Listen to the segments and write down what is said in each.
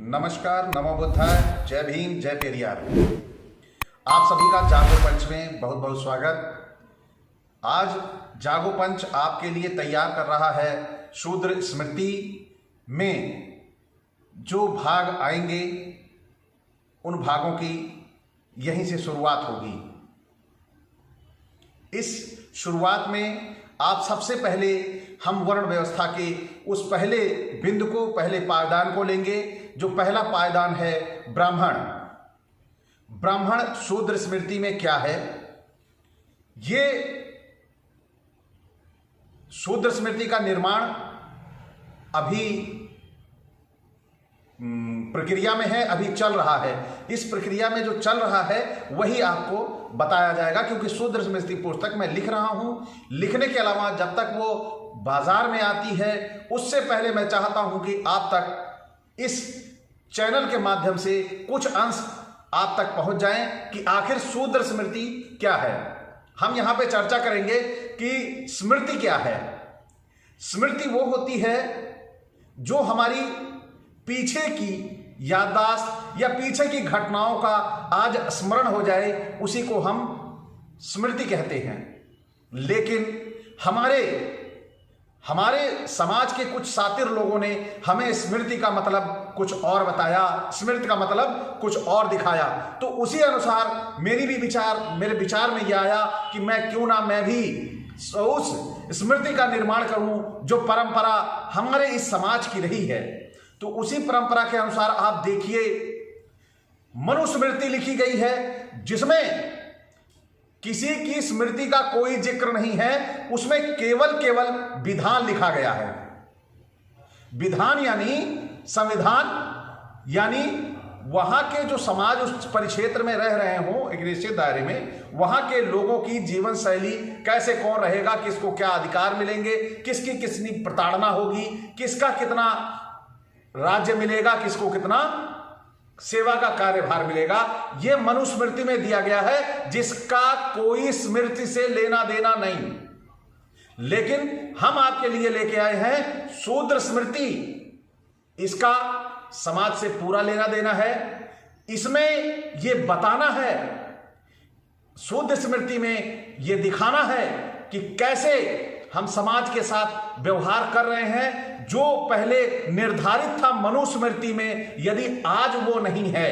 नमस्कार, नमो बुद्धाय, जय भीम, जय पेरियार। आप सभी का जागो पंच में बहुत बहुत स्वागत। आज जागो पंच आपके लिए तैयार कर रहा है शूद्र स्मृति में जो भाग आएंगे उन भागों की यहीं से शुरुआत होगी। इस शुरुआत में आप सबसे पहले हम वर्ण व्यवस्था के उस पहले बिंदु को, पहले पायदान को लेंगे। जो पहला पायदान है ब्राह्मण। ब्राह्मण शूद्र स्मृति में क्या है? ये शूद्र स्मृति का निर्माण अभी प्रक्रिया में है, अभी चल रहा है। इस प्रक्रिया में जो चल रहा है वही आपको बताया जाएगा, क्योंकि शूद्र स्मृति पुस्तक मैं लिख रहा हूं। लिखने के अलावा जब तक वो बाजार में आती है उससे पहले मैं चाहता हूं कि आप तक इस चैनल के माध्यम से कुछ अंश आप तक पहुंच जाएं कि आखिर शूद्र स्मृति क्या है। हम यहां पे चर्चा करेंगे कि स्मृति क्या है। स्मृति वो होती है जो हमारी पीछे की याददाश्त या पीछे की घटनाओं का आज स्मरण हो जाए, उसी को हम स्मृति कहते हैं। लेकिन हमारे समाज के कुछ सातिर लोगों ने हमें स्मृति का मतलब कुछ और बताया, स्मृति का मतलब कुछ और दिखाया। तो उसी अनुसार मेरे विचार में यह आया कि मैं भी उस स्मृति का निर्माण करूं जो परंपरा हमारे इस समाज की रही है। तो उसी परंपरा के अनुसार आप देखिए, मनुस्मृति लिखी गई है जिसमें किसी की स्मृति का कोई जिक्र नहीं है। उसमें केवल विधान लिखा गया है। विधान यानी संविधान, यानी वहां के जो समाज उस परिक्षेत्र में रह रहे हों, एक निश्चित दायरे में, वहां के लोगों की जीवन शैली कैसे, कौन रहेगा, किसको क्या अधिकार मिलेंगे, किसकी कितनी प्रताड़ना होगी, किसका कितना राज्य मिलेगा, किसको कितना सेवा का कार्यभार मिलेगा, यह मनुस्मृति में दिया गया है, जिसका कोई स्मृति से लेना देना नहीं। लेकिन हम आपके लिए लेके आए हैं शूद्र स्मृति। इसका समाज से पूरा लेना देना है। इसमें यह बताना है, शूद्र स्मृति में यह दिखाना है कि कैसे हम समाज के साथ व्यवहार कर रहे हैं। जो पहले निर्धारित था मनुस्मृति में, यदि आज वो नहीं है,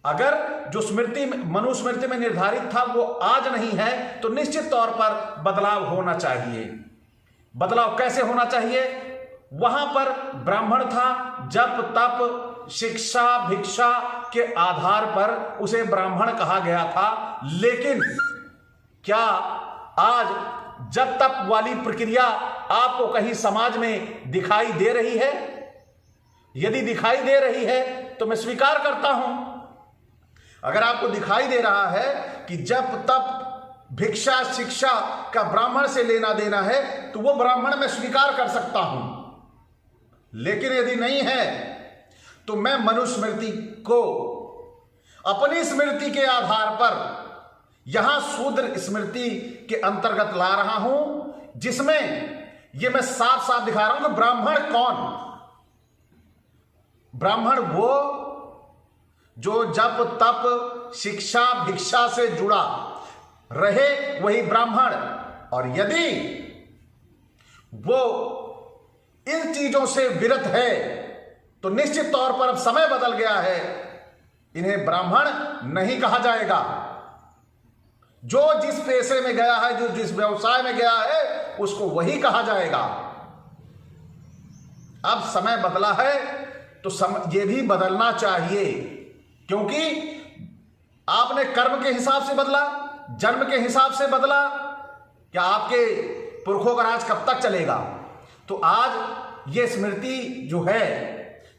अगर जो स्मृति मनुस्मृति में निर्धारित था वो आज नहीं है, तो निश्चित तौर पर बदलाव होना चाहिए। बदलाव कैसे होना चाहिए? वहां पर ब्राह्मण था, जप तप शिक्षा भिक्षा के आधार पर उसे ब्राह्मण कहा गया था। लेकिन क्या आज जब तक वाली प्रक्रिया आपको कहीं समाज में दिखाई दे रही है? यदि दिखाई दे रही है तो मैं स्वीकार करता हूं। अगर आपको दिखाई दे रहा है कि जब तक भिक्षा शिक्षा का ब्राह्मण से लेना देना है, तो वो ब्राह्मण मैं स्वीकार कर सकता हूं। लेकिन यदि नहीं है तो मैं मनुस्मृति को अपनी स्मृति के आधार पर यहां शूद्र स्मृति के अंतर्गत ला रहा हूं, जिसमें यह मैं साफ साफ दिखा रहा हूं कि ब्राह्मण कौन? ब्राह्मण वो जो जप तप शिक्षा भिक्षा से जुड़ा रहे, वही ब्राह्मण। और यदि वो इन चीजों से विरत है तो निश्चित तौर पर अब समय बदल गया है, इन्हें ब्राह्मण नहीं कहा जाएगा। जो जिस पेशे में गया है, जो जिस व्यवसाय में गया है, उसको वही कहा जाएगा। अब समय बदला है तो ये भी बदलना चाहिए, क्योंकि आपने कर्म के हिसाब से बदला, जन्म के हिसाब से बदला, क्या आपके पुरखों का राज कब तक चलेगा? तो आज ये स्मृति जो है,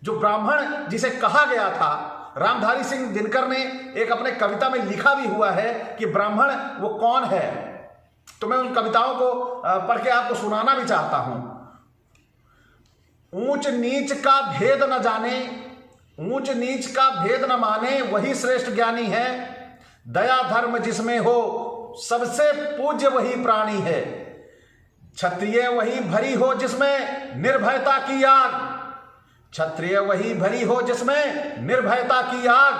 जो ब्राह्मण जिसे कहा गया था, रामधारी सिंह दिनकर ने एक अपने कविता में लिखा भी हुआ है कि ब्राह्मण वो कौन है। तो मैं उन कविताओं को पढ़ के आपको सुनाना भी चाहता हूं। ऊंच नीच का भेद न जाने, ऊंच नीच का भेद न माने, वही श्रेष्ठ ज्ञानी है। दया धर्म जिसमें हो, सबसे पूज्य वही प्राणी है। क्षत्रिय वही भरी हो जिसमें निर्भयता की आग, क्षत्रिय वही भरी हो जिसमें निर्भयता की आग,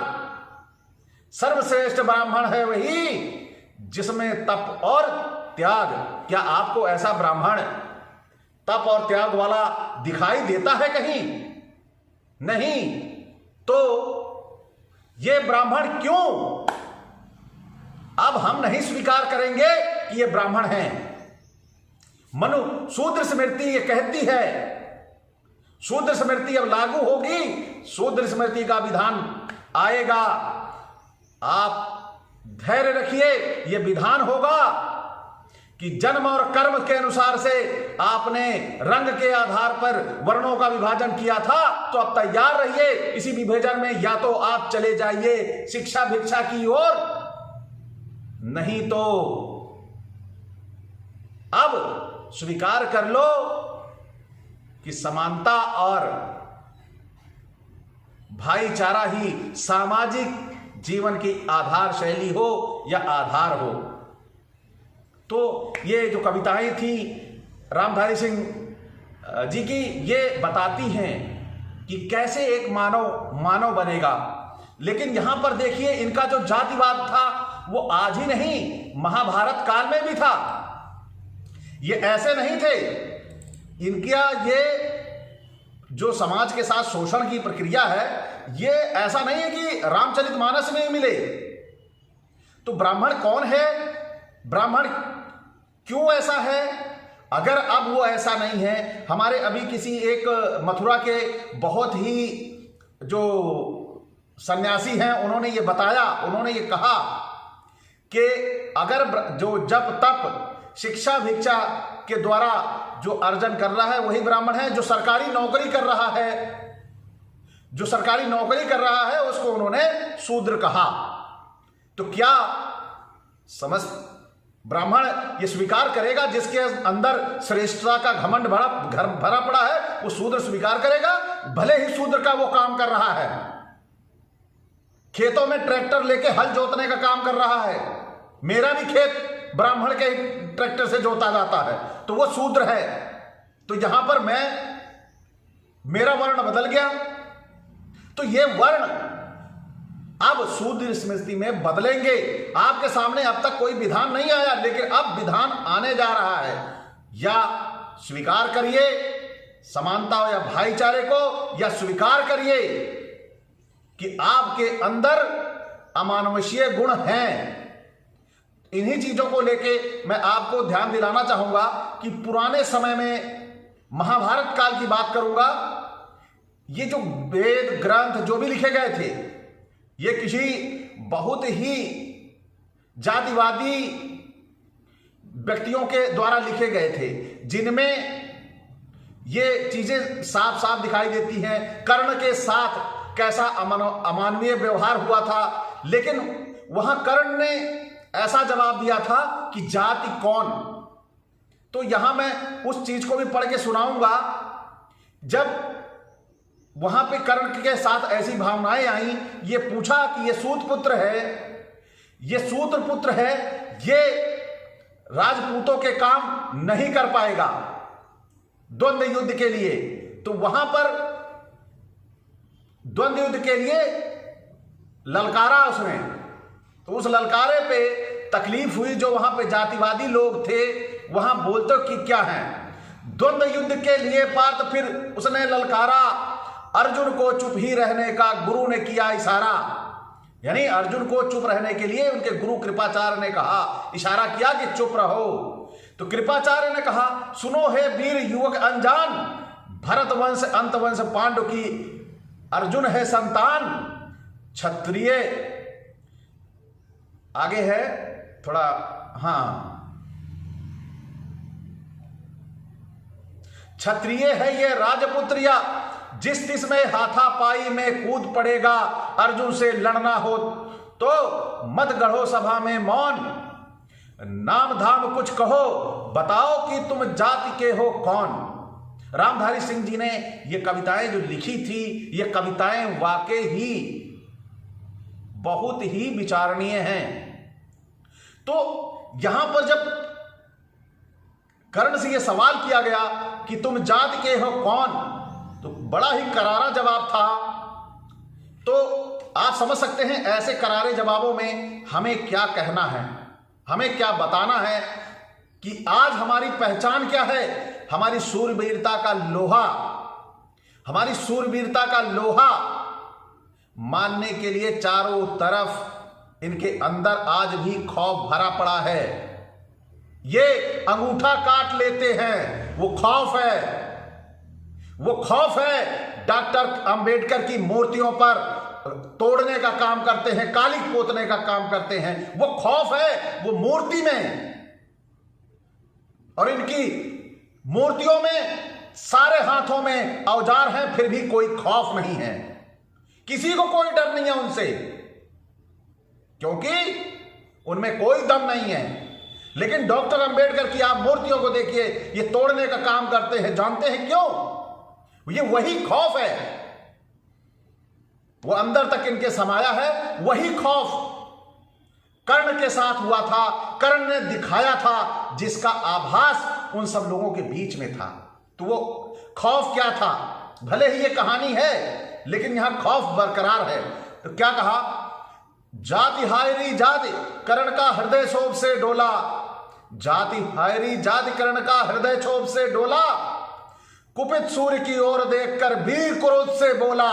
सर्वश्रेष्ठ ब्राह्मण है वही जिसमें तप और त्याग। क्या आपको ऐसा ब्राह्मण तप और त्याग वाला दिखाई देता है कहीं? नहीं। तो ये ब्राह्मण क्यों? अब हम नहीं स्वीकार करेंगे कि ये ब्राह्मण हैं। मनु शूद्र स्मृति ये कहती है, शूद्र स्मृति अब लागू होगी, शूद्र स्मृति का विधान आएगा। आप धैर्य रखिए, ये विधान होगा कि जन्म और कर्म के अनुसार से आपने रंग के आधार पर वर्णों का विभाजन किया था, तो अब तैयार रहिए इसी विभाजन में या तो आप चले जाइए शिक्षा भिक्षा की ओर, नहीं तो अब स्वीकार कर लो कि समानता और भाईचारा ही सामाजिक जीवन की आधार शैली हो या आधार हो। तो ये जो कविताएं थी रामधारी सिंह जी की, ये बताती हैं कि कैसे एक मानव बनेगा। लेकिन यहां पर देखिए, इनका जो जातिवाद था वो आज ही नहीं, महाभारत काल में भी था। ये ऐसे नहीं थे, इनका ये जो समाज के साथ शोषण की प्रक्रिया है, ये ऐसा नहीं है कि रामचरितमानस में ही मिले। तो ब्राह्मण कौन है, ब्राह्मण क्यों ऐसा है? अगर अब वो ऐसा नहीं है, हमारे अभी किसी एक मथुरा के बहुत ही जो सन्यासी हैं उन्होंने ये बताया, उन्होंने ये कहा कि अगर जो जप तप शिक्षा भिक्षा के द्वारा जो अर्जन कर रहा है वही ब्राह्मण है। जो सरकारी नौकरी कर रहा है, जो सरकारी नौकरी कर रहा है उसको उन्होंने शूद्र कहा। तो क्या समस्त ब्राह्मण ये स्वीकार करेगा जिसके अंदर श्रेष्ठता का घमंड भरा पड़ा है, वो शूद्र स्वीकार करेगा? भले ही शूद्र का वो काम कर रहा है, खेतों में ट्रैक्टर लेके हल जोतने का काम कर रहा है, मेरा भी खेत ब्राह्मण के ट्रैक्टर से जोता जाता है, तो वो शूद्र है। तो यहां पर मेरा वर्ण बदल गया, तो ये वर्ण अब शूद्र स्मृति में बदलेंगे। आपके सामने अब तक कोई विधान नहीं आया, लेकिन अब विधान आने जा रहा है। या स्वीकार करिए समानता या भाईचारे को, या स्वीकार करिए कि आपके अंदर अमानुषीय गुण हैं। इन्हीं चीजों को लेके मैं आपको ध्यान दिलाना चाहूंगा कि पुराने समय में महाभारत काल की बात करूंगा, ये जो वेद ग्रंथ जो भी लिखे गए थे, ये किसी बहुत ही जातिवादी व्यक्तियों के द्वारा लिखे गए थे, जिनमें ये चीजें साफ साफ दिखाई देती हैं। कर्ण के साथ कैसा अमानवीय व्यवहार हुआ था, लेकिन वहां कर्ण ने ऐसा जवाब दिया था कि जाति कौन। तो यहां मैं उस चीज को भी पढ़ के सुनाऊंगा, जब वहां पे कर्ण के साथ ऐसी भावनाएं आई, ये पूछा कि ये सूत पुत्र है, ये सूत्र पुत्र है, ये राजपूतों के काम नहीं कर पाएगा द्वंद्व युद्ध के लिए। तो वहां पर द्वंद्व युद्ध के लिए ललकारा उसने। तो उस ललकारे पे तकलीफ हुई, जो वहां पे जातिवादी लोग थे वहां बोलते कि क्या है द्वंद्व युद्ध के लिए पार्थ। फिर उसने ललकारा अर्जुन को चुप ही रहने का, गुरु ने किया इशारा, यानी अर्जुन को चुप रहने के लिए उनके गुरु कृपाचार्य ने कहा, इशारा किया कि चुप रहो। तो कृपाचार्य ने कहा, सुनो हे वीर युवक अनजान, भरत वंश अंत वंश पांडु की अर्जुन है संतान, क्षत्रिय आगे है थोड़ा, हाँ, क्षत्रिय है ये राजपुत्रिया, जिस तिस में हाथापाई में कूद पड़ेगा, अर्जुन से लड़ना हो तो मत गढ़ो सभा में मौन, नाम धाम कुछ कहो, बताओ कि तुम जाति के हो कौन। रामधारी सिंह जी ने ये कविताएं जो लिखी थी, ये कविताएं वाकई ही बहुत ही विचारणीय हैं। तो यहां पर जब कर्ण से यह सवाल किया गया कि तुम जाति के हो कौन, तो बड़ा ही करारा जवाब था। तो आप समझ सकते हैं ऐसे करारे जवाबों में हमें क्या कहना है, हमें क्या बताना है कि आज हमारी पहचान क्या है। हमारी शूरवीरता का लोहा, हमारी शूरवीरता का लोहा मानने के लिए चारों तरफ इनके अंदर आज भी खौफ भरा पड़ा है। ये अंगूठा काट लेते हैं, वो खौफ है, वो खौफ है। डॉक्टर अंबेडकर की मूर्तियों पर तोड़ने का काम करते हैं, कालिक पोतने का काम करते हैं, वो खौफ है वो मूर्ति में। और इनकी मूर्तियों में सारे हाथों में औजार हैं, फिर भी कोई खौफ नहीं है, किसी को कोई डर नहीं है उनसे, क्योंकि उनमें कोई दम नहीं है। लेकिन डॉक्टर अंबेडकर की आप मूर्तियों को देखिए, ये तोड़ने का काम करते हैं। जानते हैं क्यों? ये वही खौफ है, वो अंदर तक इनके समाया है। वही खौफ कर्ण के साथ हुआ था, कर्ण ने दिखाया था, जिसका आभास उन सब लोगों के बीच में था। तो वो खौफ क्या था? भले ही ये कहानी है, लेकिन यहां खौफ बरकरार है। तो क्या कहा? जाति हायरी जाति कर्ण का हृदय क्षोभ से डोला, जाति हायरी जाति कर्ण का हृदय क्षोभ से डोला, कुपित सूर्य की ओर देखकर वीर क्रोध से बोला,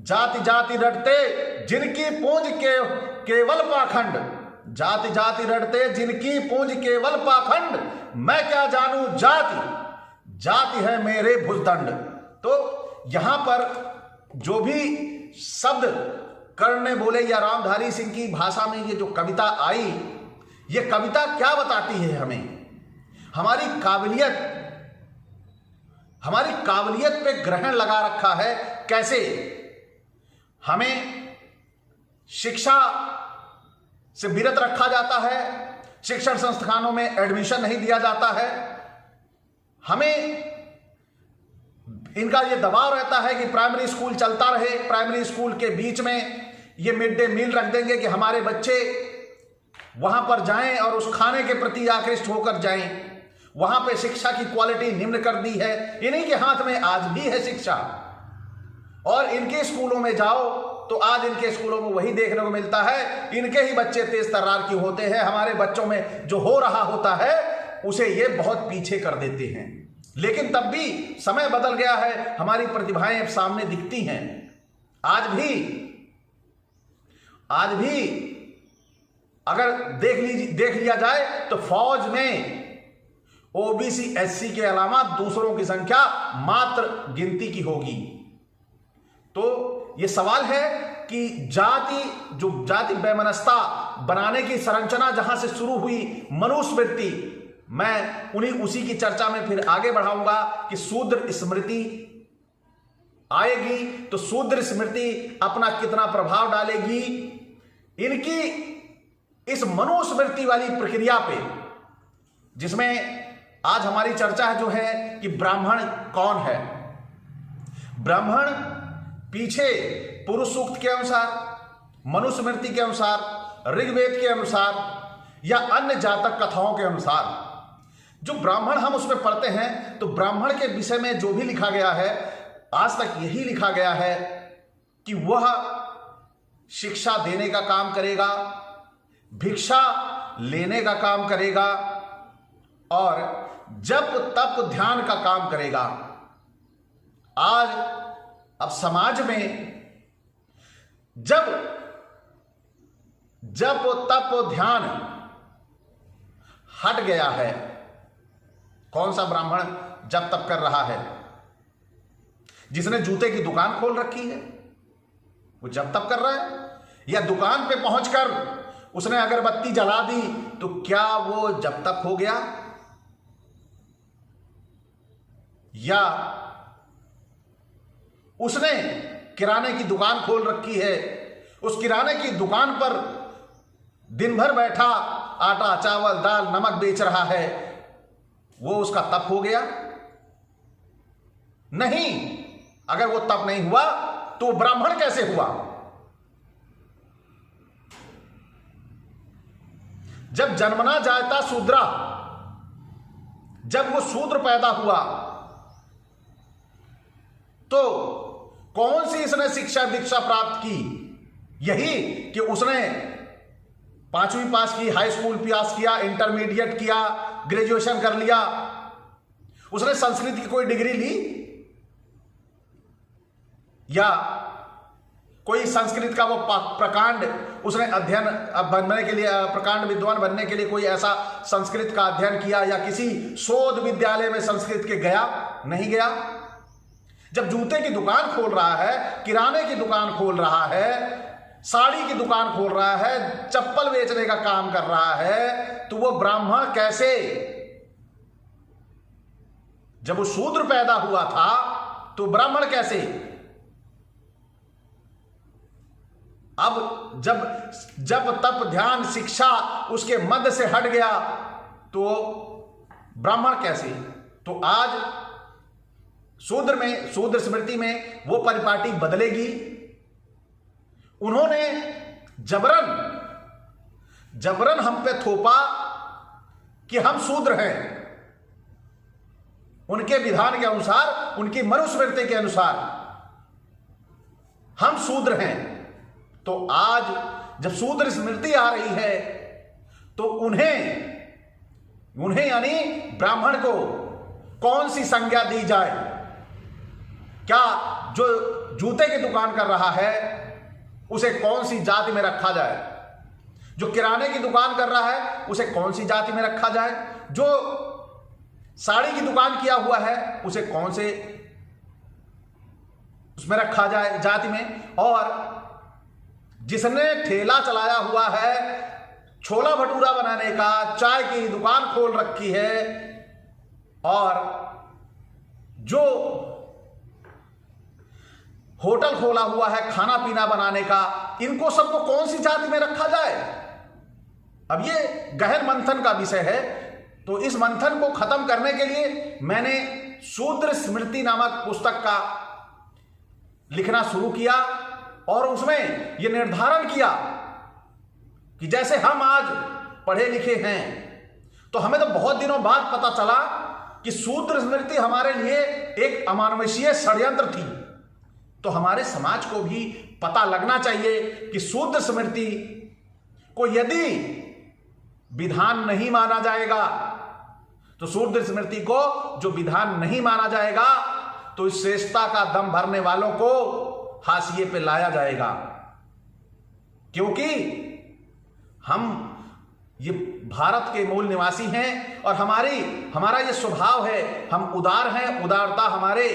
जाति जाति रटते जिनकी पूंज के केवल पाखंड, जाति जाति रटते जिनकी पूंज केवल पाखंड, मैं क्या जानूं जाति, जाति है मेरे भुजदंड। तो यहां पर जो भी शब्द कर्ण ने बोले या रामधारी सिंह की भाषा में ये जो कविता आई, ये कविता क्या बताती है हमें? हमारी काबिलियत पे ग्रहण लगा रखा है। कैसे? हमें शिक्षा से विरत रखा जाता है, शिक्षण संस्थानों में एडमिशन नहीं दिया जाता है, हमें इनका ये दबाव रहता है कि प्राइमरी स्कूल चलता रहे, प्राइमरी स्कूल के बीच में ये मिड डे मील रख देंगे कि हमारे बच्चे वहां पर जाएं और उस खाने के प्रति आकृष्ट होकर जाएं। वहां पे शिक्षा की क्वालिटी निम्न कर दी है। इन्हीं के हाथ में आज भी है शिक्षा। और इनके स्कूलों में जाओ तो आज इनके स्कूलों में वही देखने को मिलता है, इनके ही बच्चे तेज तर्रार की होते हैं, हमारे बच्चों में जो हो रहा होता है उसे ये बहुत पीछे कर देते हैं। लेकिन तब भी समय बदल गया है, हमारी प्रतिभाएं अब सामने दिखती हैं। आज भी अगर देख लिया जाए तो फौज में ओबीसी एससी के अलावा दूसरों की संख्या मात्र गिनती की होगी। तो यह सवाल है कि जाति वैमनस्यता बनाने की संरचना जहां से शुरू हुई, मनुस्मृति, मैं उसी की चर्चा में फिर आगे बढ़ाऊंगा कि शूद्र स्मृति आएगी तो शूद्र स्मृति अपना कितना प्रभाव डालेगी इनकी इस मनुस्मृति वाली प्रक्रिया पे, जिसमें आज हमारी चर्चा जो है कि ब्राह्मण कौन है। ब्राह्मण पीछे पुरुष सूक्त के अनुसार, मनुस्मृति के अनुसार, ऋग्वेद के अनुसार या अन्य जातक कथाओं के अनुसार जो ब्राह्मण हम उसमें पढ़ते हैं, तो ब्राह्मण के विषय में जो भी लिखा गया है आज तक यही लिखा गया है कि वह शिक्षा देने का काम करेगा, भिक्षा लेने का काम करेगा और जप तप ध्यान का काम करेगा। आज अब समाज में जब जप तप ध्यान हट गया है, कौन सा ब्राह्मण जप तप कर रहा है? जिसने जूते की दुकान खोल रखी है वो जप तप कर रहा है, या दुकान पे पहुंचकर उसने अगरबत्ती जला दी तो क्या वो जप तप हो गया? या उसने किराने की दुकान खोल रखी है, उस किराने की दुकान पर दिन भर बैठा आटा चावल दाल नमक बेच रहा है, वो उसका तप हो गया? नहीं। अगर वो तप नहीं हुआ तो वो ब्राह्मण कैसे हुआ? जब जन्मना जायता शूद्रा, जब वो शूद्र पैदा हुआ तो कौन सी इसने शिक्षा दीक्षा प्राप्त की? यही कि उसने 5वीं पास की, हाई स्कूल पास किया, इंटरमीडिएट किया, ग्रेजुएशन कर लिया। उसने संस्कृत की कोई डिग्री ली या कोई संस्कृत का वो प्रकांड उसने अध्ययन बनने के लिए, प्रकांड विद्वान बनने के लिए कोई ऐसा संस्कृत का अध्ययन किया या किसी शोध विद्यालय में संस्कृत के गया? नहीं गया। जब जूते की दुकान खोल रहा है, किराने की दुकान खोल रहा है, साड़ी की दुकान खोल रहा है, चप्पल बेचने का काम कर रहा है, तो वो ब्राह्मण कैसे? जब वो शूद्र पैदा हुआ था तो ब्राह्मण कैसे? अब जब तप ध्यान शिक्षा उसके मध्य से हट गया तो ब्राह्मण कैसे? तो आज शूद्र स्मृति में वो परिपाटी बदलेगी। उन्होंने जबरन हम पे थोपा कि हम शूद्र हैं, उनके विधान के अनुसार, उनकी मनुस्मृति के अनुसार हम शूद्र हैं। तो आज जब शूद्र स्मृति आ रही है तो उन्हें यानी ब्राह्मण को कौन सी संज्ञा दी जाए? क्या जो जूते की दुकान कर रहा है उसे कौन सी जाति में रखा जाए? जो किराने की दुकान कर रहा है उसे कौन सी जाति में रखा जाए? जो साड़ी की दुकान किया हुआ है उसे कौन से उसमें रखा जाए जाति में? और जिसने ठेला चलाया हुआ है छोला भटूरा बनाने का, चाय की दुकान खोल रखी है, और जो होटल खोला हुआ है खाना पीना बनाने का, इनको सबको कौन सी जाति में रखा जाए? अब ये गहन मंथन का विषय है। तो इस मंथन को खत्म करने के लिए मैंने शूद्र स्मृति नामक पुस्तक का लिखना शुरू किया और उसमें यह निर्धारण किया कि जैसे हम आज पढ़े लिखे हैं तो हमें तो बहुत दिनों बाद पता चला कि शूद्र स्मृति हमारे लिए एक अमानुषीय षड्यंत्र थी। तो हमारे समाज को भी पता लगना चाहिए कि शूद्र स्मृति को यदि विधान नहीं माना जाएगा, तो शूद्र स्मृति को जो विधान नहीं माना जाएगा तो इस श्रेष्ठता का दम भरने वालों को हाशिए पे लाया जाएगा। क्योंकि हम ये भारत के मूल निवासी हैं और हमारा ये स्वभाव है, हम उदार हैं। उदारता हमारे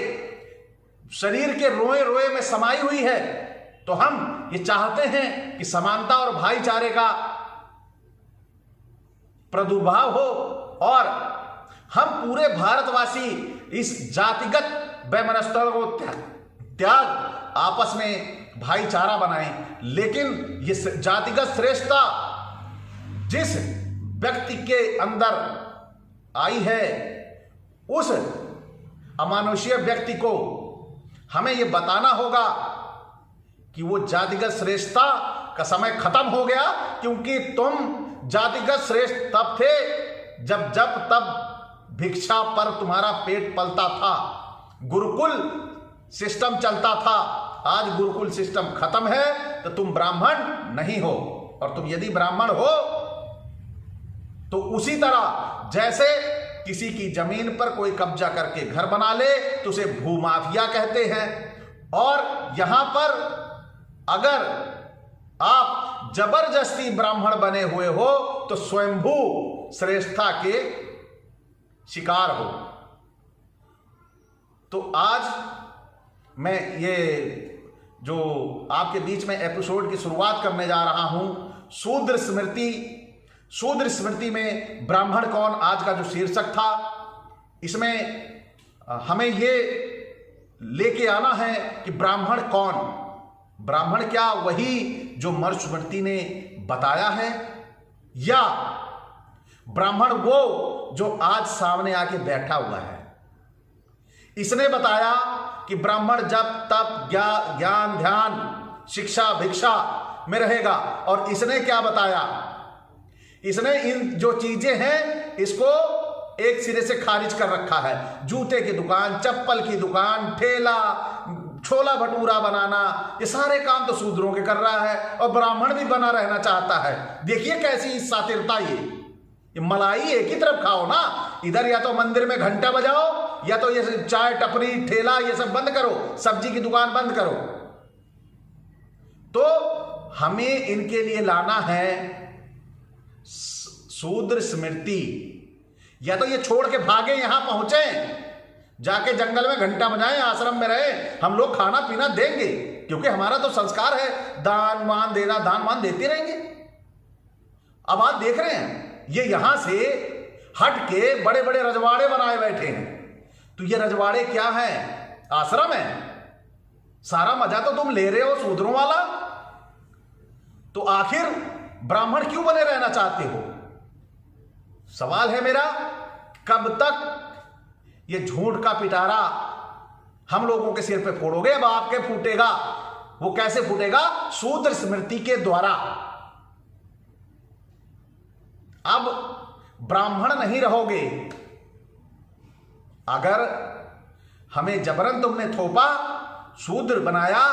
शरीर के रोए रोए में समाई हुई है। तो हम ये चाहते हैं कि समानता और भाईचारे का प्रादुर्भाव हो और हम पूरे भारतवासी इस जातिगत वैमनस्यता को त्याग आपस में भाईचारा बनाएं। लेकिन ये जातिगत श्रेष्ठता जिस व्यक्ति के अंदर आई है, उस अमानुषीय व्यक्ति को हमें यह बताना होगा कि वो जातिगत श्रेष्ठता का समय खत्म हो गया। क्योंकि तुम जातिगत श्रेष्ठ तब थे जब तब भिक्षा पर तुम्हारा पेट पलता था, गुरुकुल सिस्टम चलता था। आज गुरुकुल सिस्टम खत्म है तो तुम ब्राह्मण नहीं हो। और तुम यदि ब्राह्मण हो तो उसी तरह जैसे किसी की जमीन पर कोई कब्जा करके घर बना ले तो उसे भूमाफिया कहते हैं। और यहां पर अगर आप जबरदस्ती ब्राह्मण बने हुए हो तो स्वयंभू श्रेष्ठता के शिकार हो। तो आज मैं ये जो आपके बीच में एपिसोड की शुरुआत करने जा रहा हूं, शूद्र स्मृति में ब्राह्मण कौन, आज का जो शीर्षक था, इसमें हमें ये लेके आना है कि ब्राह्मण कौन। ब्राह्मण क्या वही जो मनुस्मृति ने बताया है, या ब्राह्मण वो जो आज सामने आके बैठा हुआ है? इसने बताया कि ब्राह्मण जब तप ज्ञान ध्यान शिक्षा भिक्षा में रहेगा। और इसने क्या बताया? इसने इन जो चीजें हैं इसको एक सिरे से खारिज कर रखा है। जूते की दुकान, चप्पल की दुकान, ठेला, छोला भटूरा बनाना, ये सारे काम तो शूद्रों के कर रहा है और ब्राह्मण भी बना रहना चाहता है। देखिए कैसी सातिरता, ये मलाई एक ही तरफ खाओ ना। इधर या तो मंदिर में घंटा बजाओ या तो ये चाय टपरी ठेला ये सब बंद करो, सब्जी की दुकान बंद करो। तो हमें इनके लिए लाना है शूद्र स्मृति। या तो ये छोड़ के भागे, यहां पहुंचे, जाके जंगल में घंटा बजाएं, आश्रम में रहे, हम लोग खाना पीना देंगे, क्योंकि हमारा तो संस्कार है दान मान देना, दान मान देते रहेंगे। अब आप देख रहे हैं ये यहां से हट के बड़े बड़े रजवाड़े बनाए बैठे हैं। तो ये रजवाड़े क्या है? आश्रम है। सारा मजा तो तुम ले रहे हो शूद्रों वाला। तो आखिर ब्राह्मण क्यों बने रहना चाहते हो? सवाल है मेरा, कब तक ये झूठ का पिटारा हम लोगों के सिर पे फोड़ोगे? अब आपके फूटेगा। वो कैसे फूटेगा? शूद्र स्मृति के द्वारा। अब ब्राह्मण नहीं रहोगे। अगर हमें जबरन तुमने थोपा, शूद्र बनाया,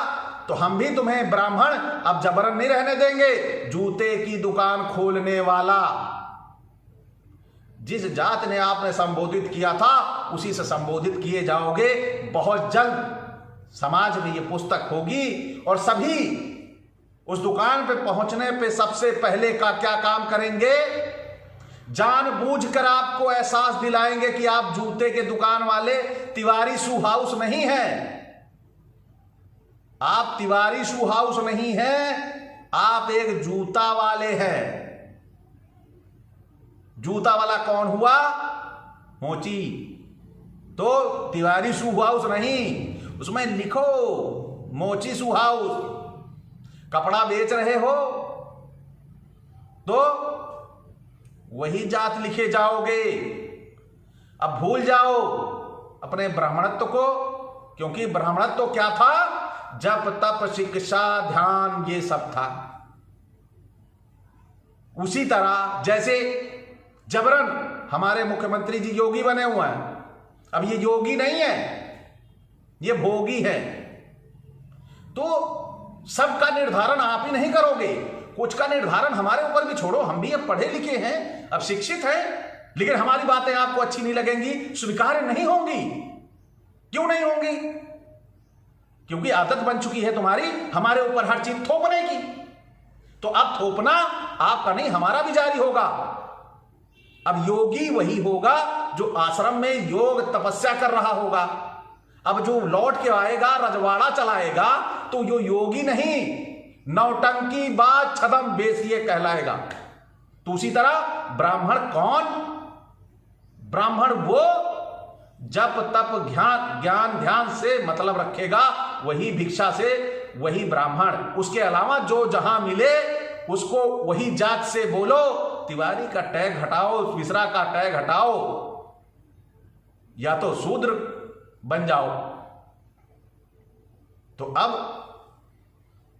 तो हम भी तुम्हें ब्राह्मण अब जबरन नहीं रहने देंगे। जूते की दुकान खोलने वाला, जिस जात ने आपने संबोधित किया था उसी से संबोधित किए जाओगे। बहुत जल्द समाज में यह पुस्तक होगी और सभी उस दुकान पे पहुंचने पे सबसे पहले का क्या काम करेंगे? जानबूझकर आपको एहसास दिलाएंगे कि आप जूते के दुकान वाले तिवारी शू हाउस नहीं हैं। आप तिवारी शू हाउस नहीं हैं, आप एक जूता वाले हैं। जूता वाला कौन हुआ? मोची। तो तिवारी शू हाउस नहीं, उसमें लिखो मोची शू हाउस। कपड़ा बेच रहे हो तो वही जात लिखे जाओगे। अब भूल जाओ अपने ब्राह्मणत्व को, क्योंकि ब्राह्मणत्व क्या था? जप तप शिक्षा ध्यान ये सब था। उसी तरह जैसे जबरन हमारे मुख्यमंत्री जी योगी बने हुए हैं। अब ये योगी नहीं है, ये भोगी है। तो सबका निर्धारण आप ही नहीं करोगे, कुछ का निर्धारण हमारे ऊपर भी छोड़ो। हम भी अब पढ़े लिखे हैं, अब शिक्षित हैं, लेकिन हमारी बातें आपको अच्छी नहीं लगेंगी, स्वीकार्य नहीं होंगी। क्यों नहीं होंगी? क्योंकि आदत बन चुकी है तुम्हारी हमारे ऊपर हर चीज थोपने की। तो अब थोपना आपका नहीं, हमारा भी जारी होगा। अब योगी वही होगा जो आश्रम में योग तपस्या कर रहा होगा। अब जो लौट के आएगा, रजवाड़ा चलाएगा, तो यो योगी नहीं, नौटंकी बात छदम बेसिए कहलाएगा। तो उसी तरह ब्राह्मण कौन? ब्राह्मण वो जप तप ज्ञान ध्यान से मतलब रखेगा, वही भिक्षा से वही ब्राह्मण। उसके अलावा जो जहां मिले उसको वही जात से बोलो। तिवारी का टैग हटाओ, मिश्रा का टैग हटाओ, या तो शूद्र बन जाओ। तो अब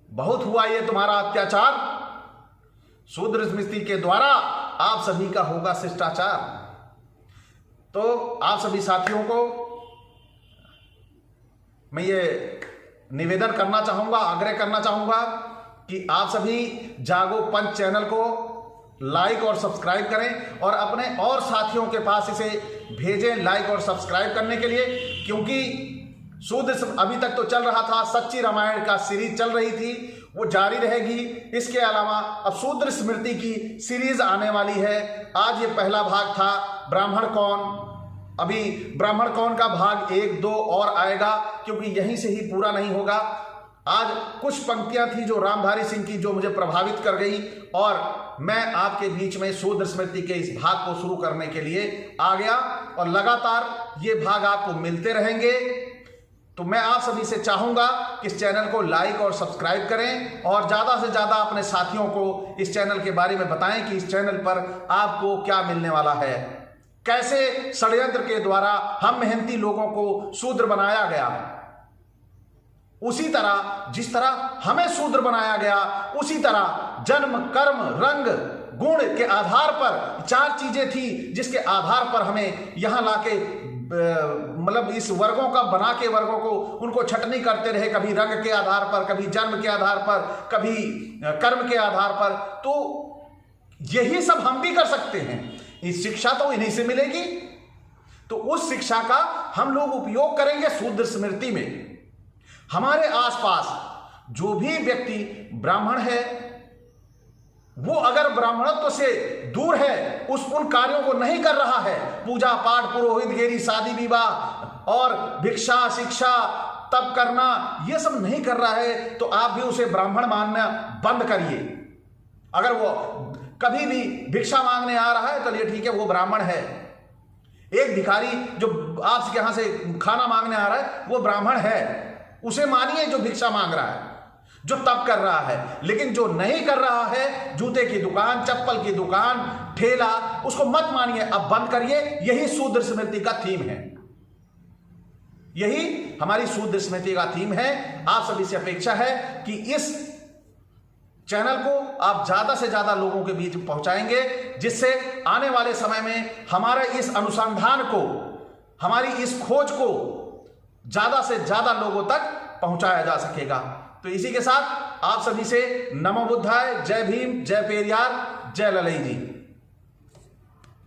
बहुत हुआ ये तुम्हारा अत्याचार। शूद्र स्मृति के द्वारा आप सभी का होगा शिष्टाचार। तो आप सभी साथियों को मैं ये निवेदन करना चाहूंगा, आग्रह करना चाहूंगा कि आप सभी जागो पंच चैनल को लाइक और सब्सक्राइब करें और अपने और साथियों के पास इसे भेजें लाइक और सब्सक्राइब करने के लिए। क्योंकि शूद्र अभी तक तो चल रहा था, सच्ची रामायण का सीरीज चल रही थी, वो जारी रहेगी। इसके अलावा अब शूद्र स्मृति की सीरीज आने वाली है। आज ये पहला भाग था ब्राह्मण कौन। अभी ब्राह्मण कौन का भाग 1, 2 और आएगा, क्योंकि यहीं से ही पूरा नहीं होगा। आज कुछ पंक्तियां थी जो रामधारी सिंह की, जो मुझे प्रभावित कर गई, और मैं आपके बीच में शूद्र स्मृति के इस भाग को शुरू करने के लिए आ गया। और लगातार ये भाग आपको मिलते रहेंगे। तो मैं आप सभी से चाहूंगा कि इस चैनल को लाइक और सब्सक्राइब करें और ज़्यादा से ज़्यादा अपने साथियों को इस चैनल के बारे में बताएं कि इस चैनल पर आपको क्या मिलने वाला है, कैसे षड्यंत्र के द्वारा हम मेहनती लोगों को शूद्र बनाया गया। उसी तरह जिस तरह हमें शूद्र बनाया गया, उसी तरह जन्म कर्म रंग गुण के आधार पर, 4 चीजें थी जिसके आधार पर हमें यहां लाके मतलब इस वर्गों का बना के वर्गों को उनको छटनी करते रहे, कभी रंग के आधार पर, कभी जन्म के आधार पर, कभी कर्म के आधार पर। तो यही सब हम भी कर सकते हैं। इस शिक्षा तो इन्हीं से मिलेगी, तो उस शिक्षा का हम लोग उपयोग करेंगे शूद्र स्मृति में। हमारे आसपास जो भी व्यक्ति ब्राह्मण है, वो अगर ब्राह्मणत्व से दूर है, उन कार्यों को नहीं कर रहा है, पूजा पाठ, पुरोहित गिरी, शादी विवाह और भिक्षा शिक्षा तप करना, ये सब नहीं कर रहा है, तो आप भी उसे ब्राह्मण मानना बंद करिए। अगर वो कभी भी भिक्षा मांगने आ रहा है तो ये ठीक है, वो ब्राह्मण है। एक भिखारी जो आपके यहां से खाना मांगने आ रहा है, वो ब्राह्मण है, उसे मानिए जो भिक्षा मांग रहा है, जो तप कर रहा है। लेकिन जो नहीं कर रहा है, जूते की दुकान, चप्पल की दुकान, ठेला, उसको मत मानिए, अब बंद करिए। यही शूद्र स्मृति का थीम है, यही हमारी शूद्र स्मृति का थीम है। आप सभी से अपेक्षा है कि इस चैनल को आप ज्यादा से ज्यादा लोगों के बीच पहुंचाएंगे, जिससे आने वाले समय में हमारे इस अनुसंधान को, हमारी इस खोज को ज्यादा से ज्यादा लोगों तक पहुंचाया जा सकेगा। तो इसी के साथ आप सभी से नमो बुद्धाय, जय भीम, जय पेरियार, जय ललई जी।